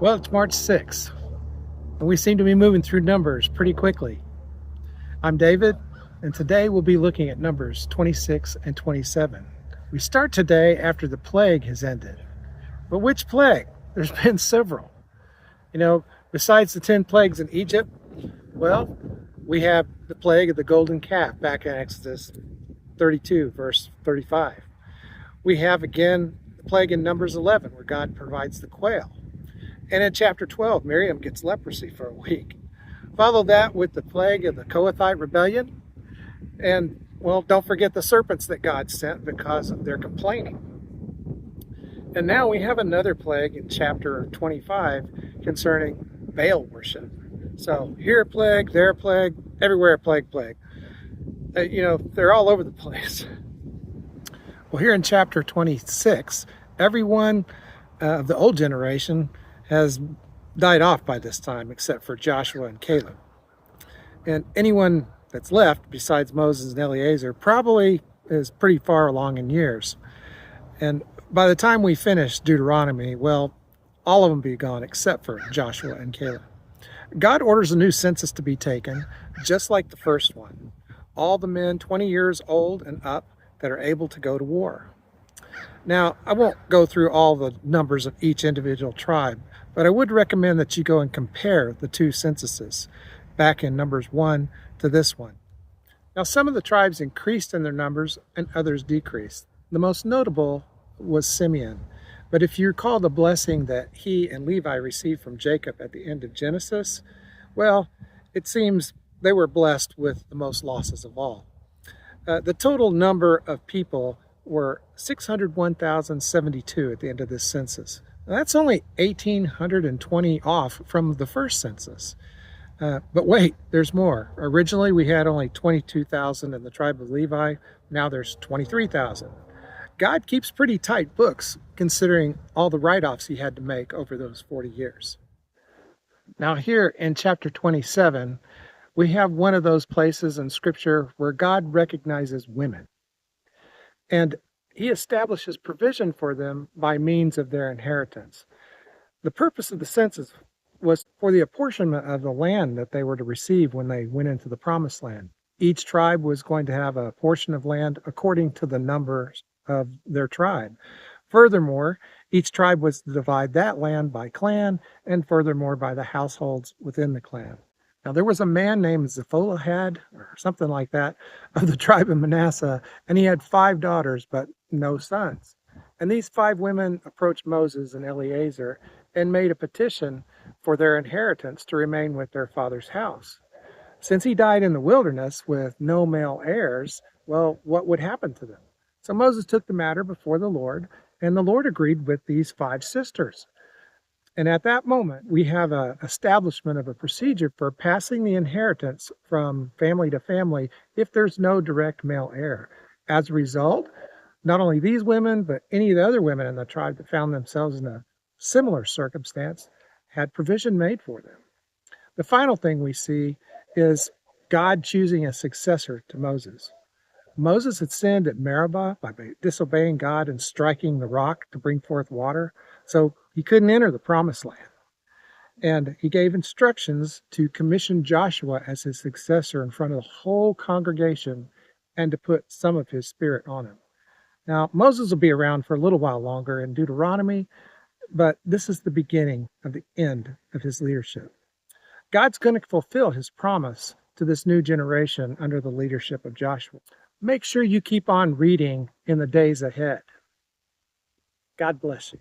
Well, it's March 6th, and we seem to be moving through Numbers pretty quickly. I'm David, and today we'll be looking at Numbers 26 and 27. We start today after the plague has ended. But which plague? There's been several. Besides the 10 plagues in Egypt, well, we have the plague of the golden calf back in Exodus 32, verse 35. We have again the plague in Numbers 11, where God provides the quail. And in chapter 12, Miriam gets leprosy for a week. Follow that with the plague of the Kohathite rebellion. And, well, don't forget the serpents that God sent because of their complaining. And now we have another plague in chapter 25 concerning Baal worship. So here a plague, there a plague, everywhere a plague. They're all over the place. Well, here in chapter 26, everyone of the old generation has died off by this time, except for Joshua and Caleb. And anyone that's left, besides Moses and Eleazar, probably is pretty far along in years. And by the time we finish Deuteronomy, well, all of them be gone except for Joshua and Caleb. God orders a new census to be taken, just like the first one. All the men 20 years old and up that are able to go to war. Now, I won't go through all the numbers of each individual tribe, but I would recommend that you go and compare the two censuses back in Numbers 1 to this one. Now, some of the tribes increased in their numbers and others decreased. The most notable was Simeon. But if you recall the blessing that he and Levi received from Jacob at the end of Genesis, well, it seems they were blessed with the most losses of all. The total number of people were 601,072 at the end of this census. Now, that's only 1,820 off from the first census. But wait, there's more. Originally, we had only 22,000 in the tribe of Levi. Now there's 23,000. God keeps pretty tight books, considering all the write-offs he had to make over those 40 years. Now here in chapter 27, we have one of those places in Scripture where God recognizes women. And he establishes provision for them by means of their inheritance. The purpose of the census was for the apportionment of the land that they were to receive when they went into the promised land. Each tribe was going to have a portion of land according to the numbers of their tribe. Furthermore, each tribe was to divide that land by clan, and furthermore by the households within the clan. Now, there was a man named Zepholahad, or something like that, of the tribe of Manasseh, and he had 5 daughters, but no sons. And these 5 women approached Moses and Eleazar and made a petition for their inheritance to remain with their father's house. Since he died in the wilderness with no male heirs, well, what would happen to them? So Moses took the matter before the Lord, and the Lord agreed with these 5 sisters. And at that moment, we have an establishment of a procedure for passing the inheritance from family to family if there's no direct male heir. As a result, not only these women, but any of the other women in the tribe that found themselves in a similar circumstance had provision made for them. The final thing we see is God choosing a successor to Moses. Moses had sinned at Meribah by disobeying God and striking the rock to bring forth water, so he couldn't enter the promised land. And he gave instructions to commission Joshua as his successor in front of the whole congregation and to put some of his spirit on him. Now, Moses will be around for a little while longer in Deuteronomy, but this is the beginning of the end of his leadership. God's going to fulfill his promise to this new generation under the leadership of Joshua. Make sure you keep on reading in the days ahead. God bless you.